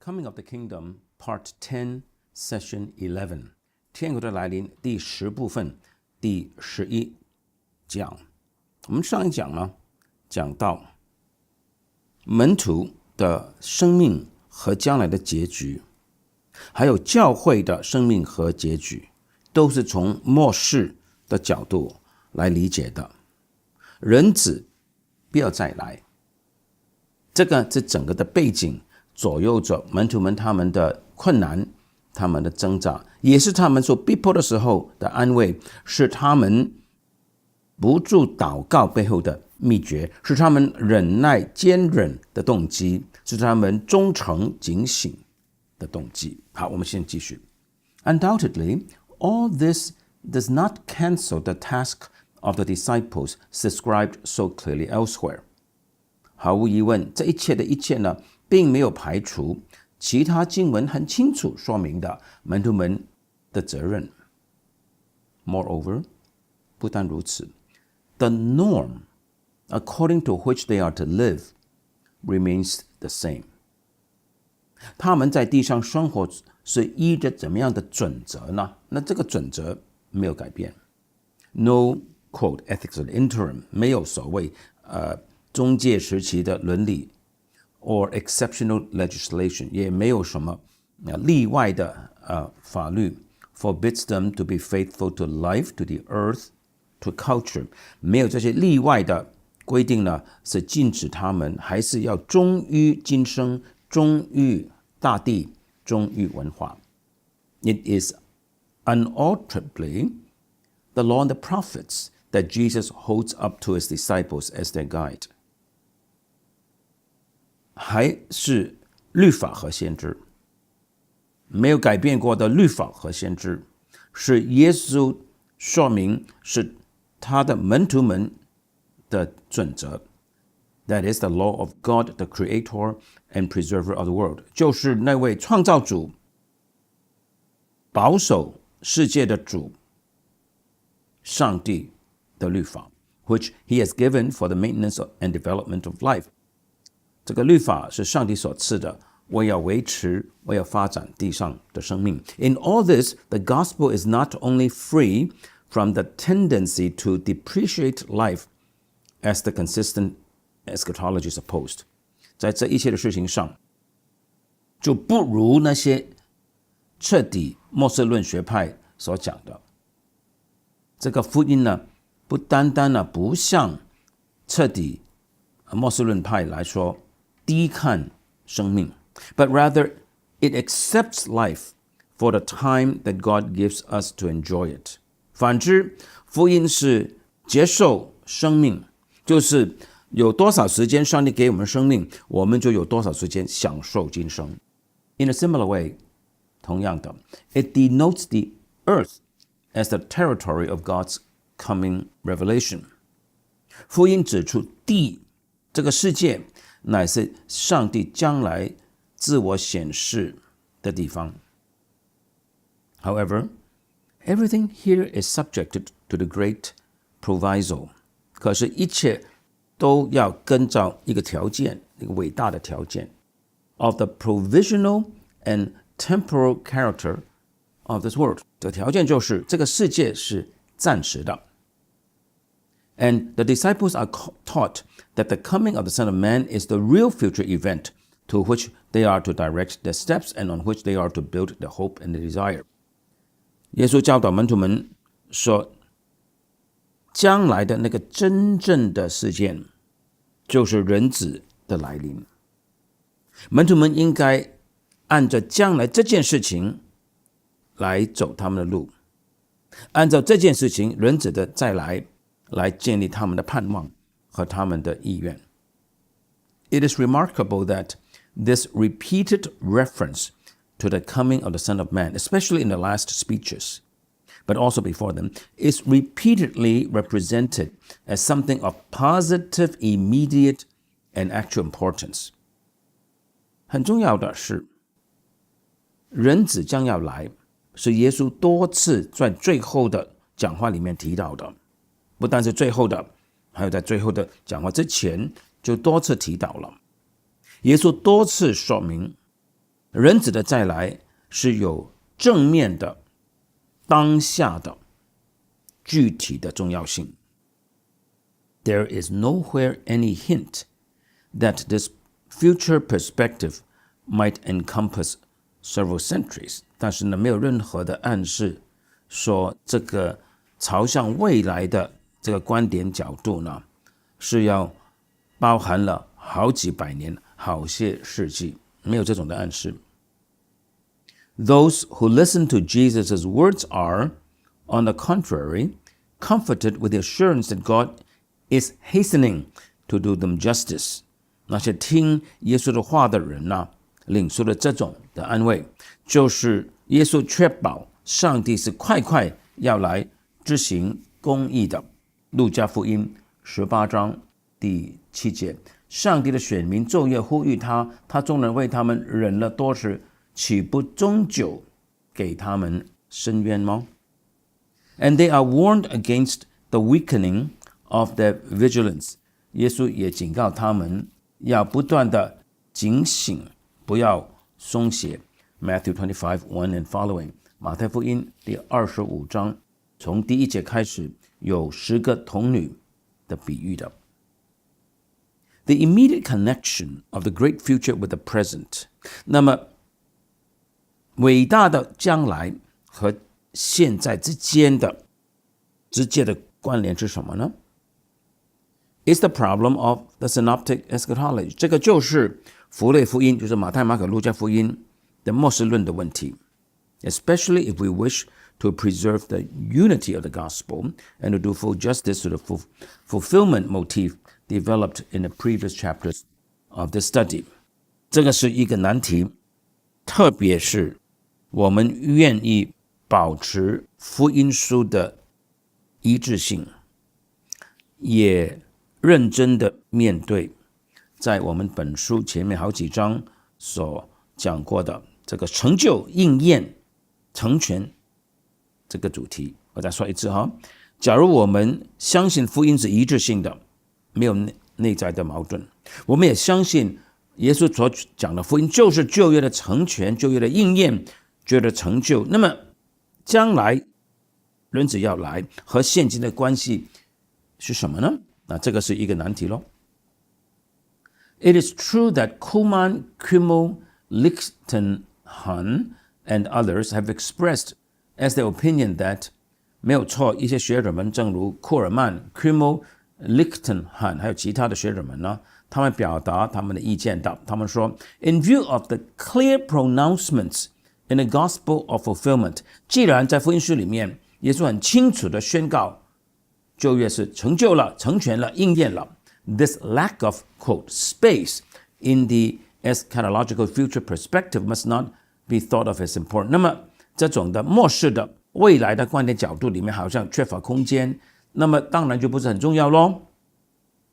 Coming of the Kingdom Part 10 Session 11天国的来临第10部分第11讲。我们上一讲呢讲到门徒的生命和将来的结局，还有教会的生命和结局，都是从末世的角度来理解的。人子必要再来，这整个的背景左右着门徒们他们的困难，他们的挣扎，也是他们所逼迫的时候的安慰，是他们不住祷告背后的秘诀，是他们忍耐坚忍的动机，是他们忠诚警醒的动机。好，我们先继续。Undoubtedly, all this does not cancel the task of the disciples described so clearly elsewhere. 毫无疑问，这一切的一切呢，并没有排除其他经文很清楚说明的门徒们的责任。Moreover, 不但如此， the norm according to which they are to live remains the same. 他们在地上生活是依着怎么样的准则呢？那这个准则没有改变。No, quote, ethics of the interim, 没有所谓中介时期的伦理 or exceptional legislation, 也没有什么例外的法律 forbids them to be faithful to life, to the earth, to culture. 没有这些例外的规定呢，是禁止他们还是要忠于今生，忠于大地，忠于文化。It is unalterably the law and the prophets that Jesus holds up to his disciples as their guide. 还是律法和先知，没有改变过的律法和先知，是耶稣说明是他的门徒们的准则。That is the law of God, the creator and preserver of the world. 就是那位创造主，保守世界的主，上帝的律法 which he has given for the maintenance and development of life. 这个律法是上帝所赐的，为要维持，为要发展地上的生命。In all this, the gospel is not only free from the tendency to depreciate life as the consistent eschatology supposed. 在这一切的事情上，就不如那些彻底末世论学派所讲的。这个福音呢，不单单呢不像彻底末世论派来说低看生命， but rather it accepts life for the time that God gives us to enjoy it. 反之，福音是接受生命，就是有多少时间上帝给我们生命，我们就有多少时间享受今生。In a similar way, 同样的 it denotes the earth as the territory of God's coming revelation. 福音指出地这个世界乃是上帝将来自我显示的地方。However, everything here is subjected to the great proviso. 可是一切都要跟照一个条件，一个伟大的条件 of the provisional and temporal character of this world. 这个条件就是这个世界是暂时的。And the disciples are taught that the coming of the Son of Man is the real future event to which they are to direct their steps and on which they are to build their hope and their desire. 耶稣教导门徒们说，将来的那个真正的事件就是人子的来临。门徒们应该按照将来这件事情来走他们的路，按照这件事情人子的再来建立他们的盼望和他们的意愿。It is remarkable that this repeated reference to the coming of the Son of Man, especially in the last speeches, but also before them, is repeatedly represented as something of positive, immediate, and actual importance. 很重要的是，人子将要来，是耶稣多次在最后的讲话里面提到的。不但是最后的，还有在最后的讲话之前就多次提到了。耶稣多次说明人子的再来是有正面的、当下的、具体的重要性。There is nowhere any hint that this future perspective might encompass several centuries. 但是呢，没有任何的暗示说这个朝向未来的这个观点角度呢，是要包含了好几百年、好些世纪，没有这种的暗示。Those who listen to Jesus' words are, on the contrary, comforted with the assurance that God is hastening to do them justice. 那些听耶稣的话的人呢，领受了这种的安慰，就是耶稣确保上帝是快快要来执行公义的。路加福音18章第7节，上帝的选民昼夜呼吁他，他纵然为他们忍了多时，岂不终究给他们伸冤吗？ And they are warned against the weakening of their vigilance. 耶稣也警告他们要不断的警醒，不要松懈。Matthew 25:1 and following. 马太福音第25章从第1节开始有10个童女的比喻的。The immediate connection of the great future with the present. 那么伟大的将来和现在之间的直接的关联是什么呢？ Is the problem of the synoptic eschatology. 这个就是符类福音，就是马太、马可、路加福音的末世论的问题。Especially if we wish to preserve the unity of the gospel and to do full justice to the fulfillment motif developed in the previous chapters of the study. 这个是一个难题，特别是我们愿意保持福音书的一致性，也认真的面对在我们本书前面好几章所讲过的这个成就、应验、成全这个主题。我再说一次哈，假如我们相信福音是一致性的，没有内在的矛盾，我们也相信耶稣所讲的福音就是旧约的成全、旧约的应验、旧约的成就，那么将来人子要来和现今的关系是什么呢？那这个是一个难题咯。It is true that Kuhlman, Kimmel, Lichtenhahn and others have expressed as their opinion that 没有错，一些学者们正如库尔曼、Kimmel, Lichtenhahn 还有其他的学者们呢，他们表达他们的意见的。他们说 In view of the clear pronouncements in the gospel of fulfillment, 既然在福音书里面耶稣很清楚的宣告旧约是成就了、成全了、应验了， This lack of, quote, space in the eschatological future perspective must not be thought of as important. 那么这种的末世的未来的观点角度里面好像缺乏空间，那么当然就不是很重要咯。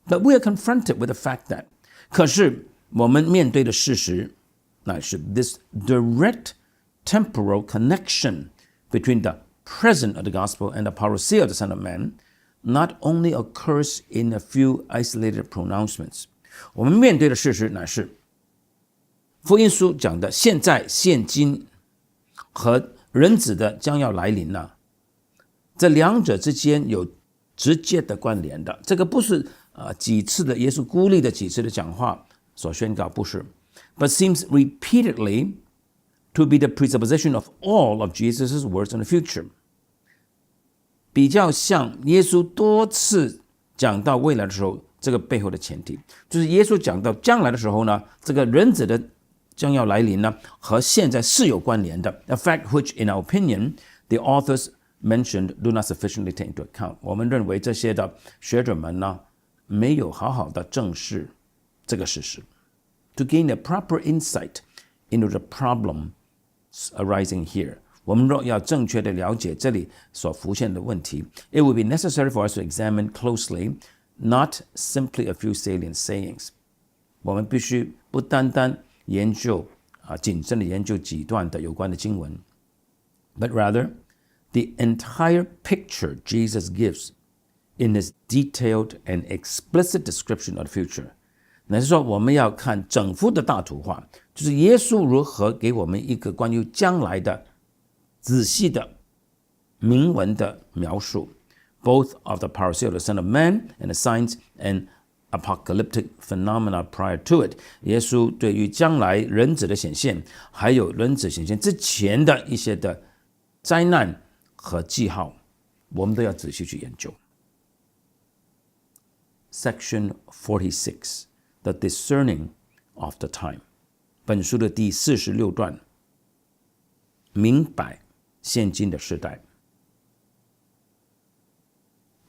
But we are confronted with the fact that 可是我们面对的事实乃是 this direct temporal connection between the present of the gospel and the parousia of the Son of Man not only occurs in a few isolated pronouncements. 我们面对的事实乃是福音书讲的现在、现今和人子的将要来临了，这两者之间有直接的关联的。这个不是几次的耶稣孤立的几次的讲话所宣告，不是 ，but seems repeatedly to be the presupposition of all of Jesus' words in the future. 比较像耶稣多次讲到未来的时候，这个背后的前提就是耶稣讲到将来的时候呢，这个人子的将要来临呢，和现在是有关联的。A fact which, in our opinion, the authors mentioned do not sufficiently take into account. 我们认为这些的学者们呢，没有好好的正视这个事实。To gain a proper insight into the problem arising here. 我们若要正确的了解这里所浮现的问题 it would be necessary for us to examine closely, not simply a few salient sayings. 我们必须不单单研究谨慎的研究几段的有关的经文 but rather the entire picture Jesus gives in his detailed and explicit description of the future. 乃是说我们要看整幅的大图画，就是耶稣如何给我们一个关于将来的仔细的明文的描述 both of the parousia of the Son of Man and the signs and apocalyptic phenomena prior to it. 耶稣对于将来人子的显现，还有人子显现之前的一些的灾难和记号，我们都要仔细去研究。Section 46, The Discerning of the Time. 本书的第46段，明白现今的时代。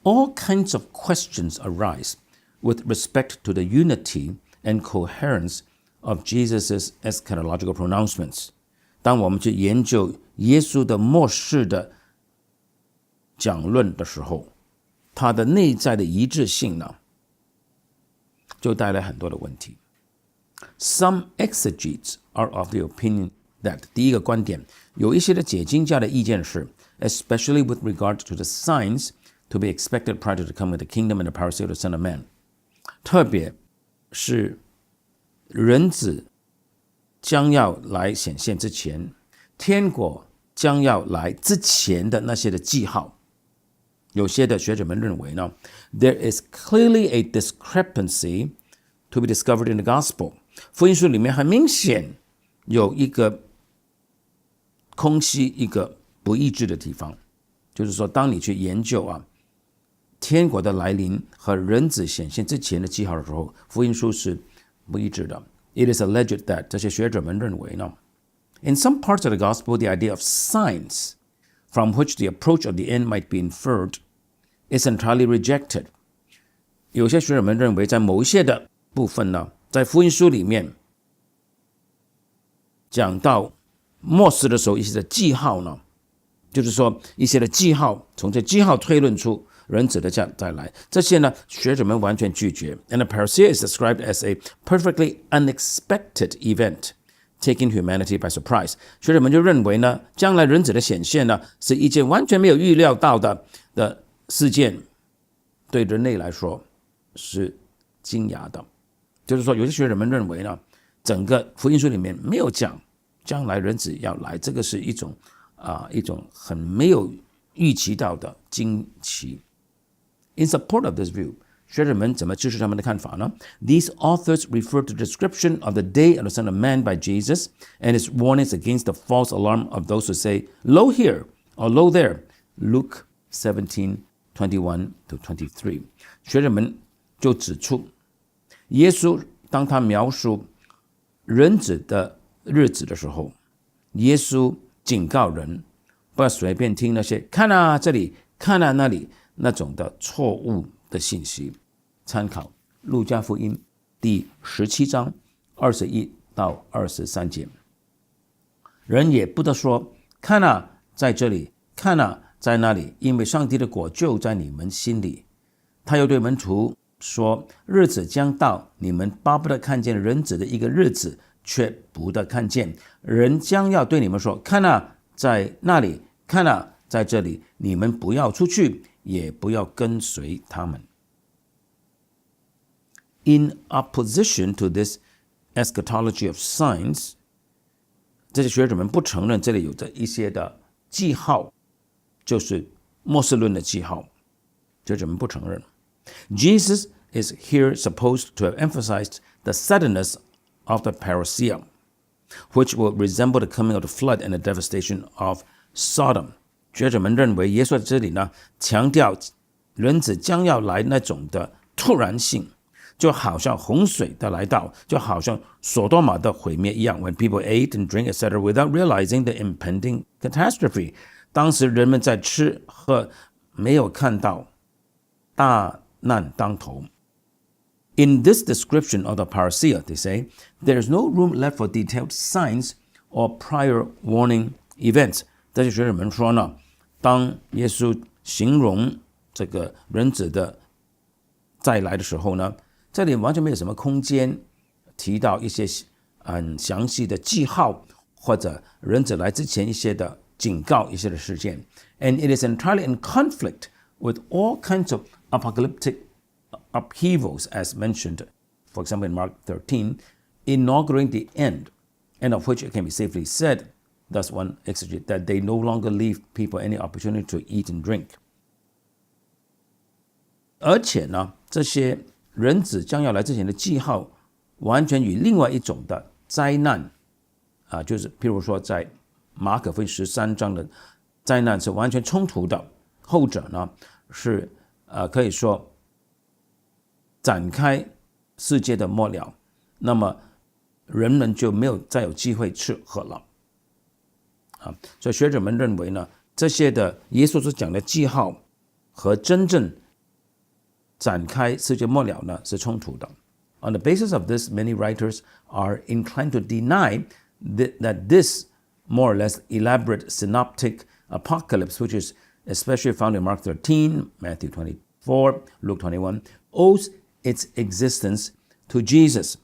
All kinds of questions arise with respect to the unity and coherence of Jesus' eschatological pronouncements. 当我们去研究耶稣的末世的讲论的时候，它的内在的一致性呢，就带来很多的问题。Some exegetes are of the opinion that 第一个观点，有一些的解经家的意见是 especially with regard to the signs to be expected prior to the coming of the kingdom and the parousia of the Son of Man. 特别是人子将要来显现之前，天国将要来之前的那些的记号，有些的学者们认为呢 there is clearly a discrepancy to be discovered in the gospel. 福音书里面很明显有一个空隙，一个不一致的地方，就是说当你去研究天国的来临和人子显现之前的记号的时候，福音书是不一致的。It is alleged that 这些学者们认为呢 in some parts of the gospel, the idea of signs from which the approach of the end might be inferred is entirely rejected. 有些学者们认为在某一些的部分呢，在福音书里面讲到末世的时候一些的记号呢，就是说一些的记号，从这记号推论出人子的再来，这些呢学者们完全拒绝。And the parousia is described as a perfectly unexpected event, taking humanity by surprise. 学者们就认为呢，将来人子的显现呢，是一件完全没有预料到的事件，对人类来说是惊讶的。就是说，有些学者们认为呢，整个福音书里面没有讲将来人子要来，这个是一种很没有预期到的惊奇。In support of this view, 学者们怎么支持他们的看法呢？ These authors refer to the description of the day of the Son of Man by Jesus and his warnings against the false alarm of those who say, Lo here or Lo there. Luke 17:21-23. 学者们就指出，耶稣当他描述人子的日子的时候，耶稣警告人不要随便听那些看啊这里看啊那里那种的错误的信息。参考路加福音第17章21到23节。人也不得说看啊在这里看啊在那里，因为上帝的国就在你们心里。他又对门徒说，日子将到，你们巴不得看见人子的一个日子，却不得看见。人将要对你们说，看啊在那里，看啊在这里，你们不要出去，也不要跟随他们。In opposition to this eschatology of signs, 这些学者们不承认这里有着一些的记号，就是末世论的记号，学者们不承认。Jesus is here supposed to have emphasized the suddenness of the parousia, which will resemble the coming of the flood and the devastation of Sodom. 学者们认为耶稣在这里呢，强调人子将要来那种的突然性，就好像洪水的来到，就好像索多玛的毁灭一样。When people ate and drink, etc., without realizing the impending catastrophe. 当时人们在吃喝，没有看到大难当头。In this description of the parousia, they say, there is no room left for detailed signs or prior warning events. 这些学者们说呢，当耶稣形容这个人子的再来的时候呢，这里完全没有什么空间提到一些很详细的记号，或者人子来之前一些的警告，一些的事件。And it is entirely in conflict with all kinds of apocalyptic upheavals as mentioned For example, in Mark 13, inaugurating the end of which it can be safely said, thus one exegete, that they no longer leave people any opportunity to eat and drink. 而且呢，这些人子将要来之前的记号，完全与另外一种的灾难就是譬如说在马可福音13章的灾难是完全冲突的。后者呢是可以说展开世界的末了，那么人们就没有再有机会吃喝了。所以学者们认为呢，这些的耶稣所讲的记号和真正展开世界末了呢是冲突的。On the basis of this, many writers are inclined to deny that this more or less elaborate synoptic apocalypse, which is especially found in Mark 13, Matthew 24, Luke 21, owes its existence to Jesus.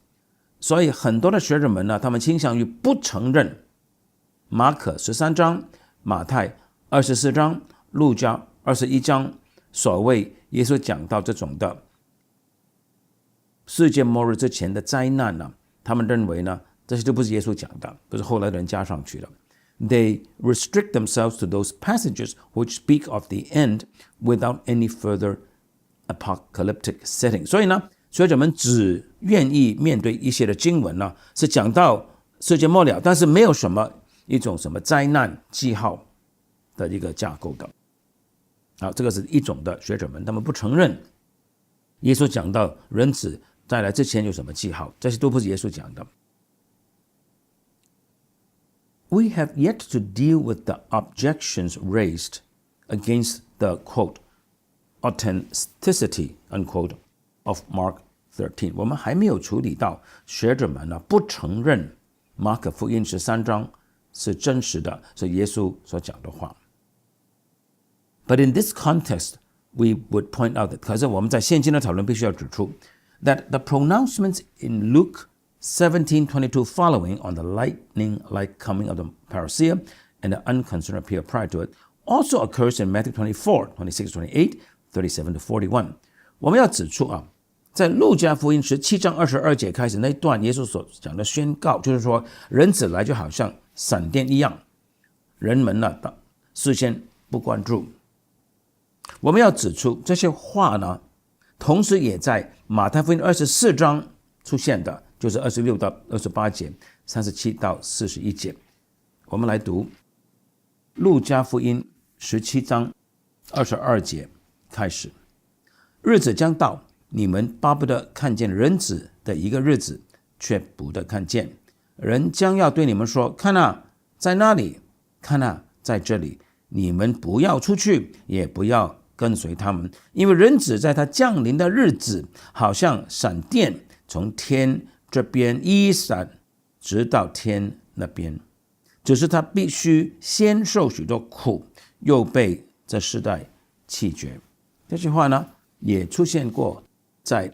所以很多的学者们呢，他们倾向于不承认马可13章、马太24章、路加21章所谓耶稣讲到这种的世界末日之前的灾难呢，他们认为呢，这些都不是耶稣讲的，都是后来的人加上去的。They restrict themselves to those passages which speak of the end without any further apocalyptic setting. 所以呢，学者们只愿意面对一些的经文呢，是讲到世界末了，但是没有什么一种什么灾难记号的一个架构的。好，这个是一种的学者们，他们不承认耶稣讲到人子再来之前有什么记号，这些都不是耶稣讲的。We have yet to deal with the objections raised against the, quote, authenticity, unquote, of Mark 13. 我们还没有处理到学者们呢不承认马可福音13章是真实的，是耶稣所讲的话。But in this context, we would point out that, 可是我们在现今的讨论必须要指出 that the pronouncements in Luke 17:22 following on the lightning-like coming of the parousia and the unconcerned appeal prior to it also occurs in Matthew 24:26-28, 37-41. 我们要指出在路加福音17章22节开始那一段耶稣所讲的宣告，就是说人子来就好像闪电一样，人们呢事先不关注。我们要指出这些话呢，同时也在马太福音24章出现的，就是26到28节、37到41节。我们来读路加福音17章22节开始。日子将到，你们巴不得看见人子的一个日子，却不得看见。人将要对你们说，看啊，在那里，看啊，在这里。你们不要出去，也不要跟随他们，因为人子在他降临的日子，好像闪电从天这边一闪，直到天那边。只是他必须先受许多苦，又被这世代弃绝。这句话呢，也出现过在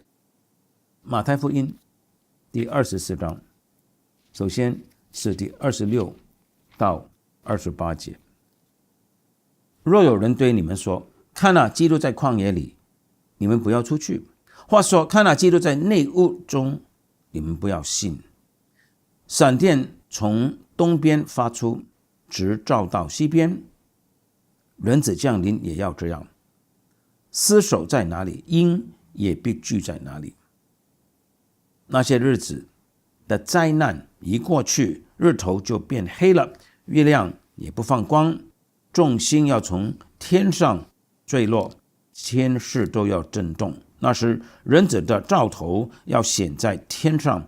马太福音第24章，首先是第26到28节。若有人对你们说，看啊，基督在旷野里，你们不要出去；或说，看啊，基督在内屋中，你们不要信。闪电从东边发出，直照到西边，人子降临也要这样。尸首在哪里，鹰也必聚在哪里。那些日子的灾难一过去，日头就变黑了，月亮也不放光，众星要从天上坠落，天势都要震动。那时人子的兆头要显在天上，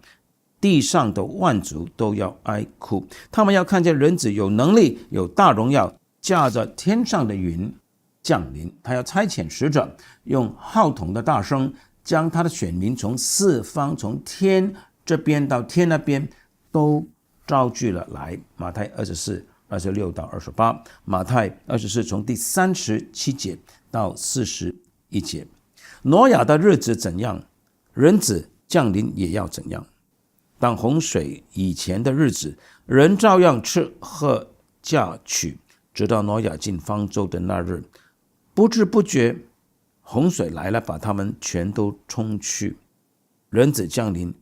地上的万族都要哀哭。他们要看见人子有能力，有大荣耀，驾着天上的云降临。他要差遣使者，用号筒的大声，将他的选民从四方，从天这边到天那边都招聚了来。马太24:26到28，马太24从第37节到41节。挪亚的日子怎样，人子降临也要怎样。当洪水以前的日子，人照样吃喝嫁娶，直到挪亚进方舟的那日。不知不觉洪水来了，把他们全都冲去。人子降临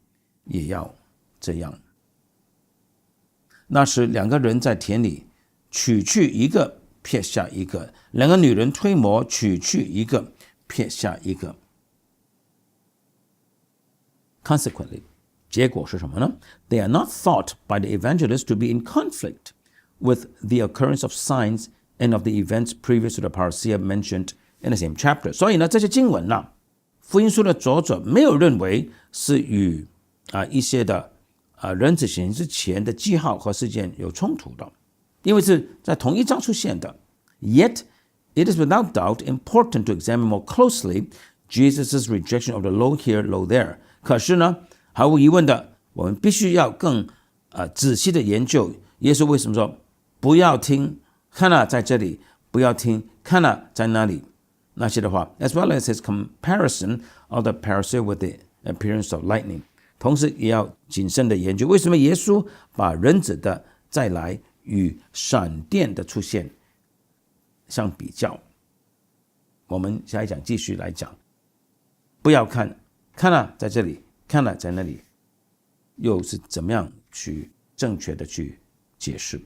也要这样。那时两个人在田里，取去一个，撇下一个；两个女人推磨，取去一个，撇下一个。Consequently, 结果是什么呢？ They are not thought by the evangelists to be in conflict with the occurrence of signs and of the events previous to the parousia mentioned in the same chapter. 所以呢，这些经文呢，福音书的作者没有认为是与一些的人子显现之前的记号和事件有冲突的，因为是在同一章出现的。Yet, it is without doubt important to examine more closely Jesus' rejection of the lo here, lo there. 可是呢，毫无疑问的，我们必须要更仔细的研究耶稣为什么说不要听看哪在这里，不要听看哪在那里那些的话， as well as his comparison of the parousia with the appearance of lightning。 同时也要谨慎的研究为什么耶稣把人子的再来与闪电的出现相比较。我们下一讲继续来讲，不要看哪在这里，看哪在那里，又是怎么样去正确的去解释。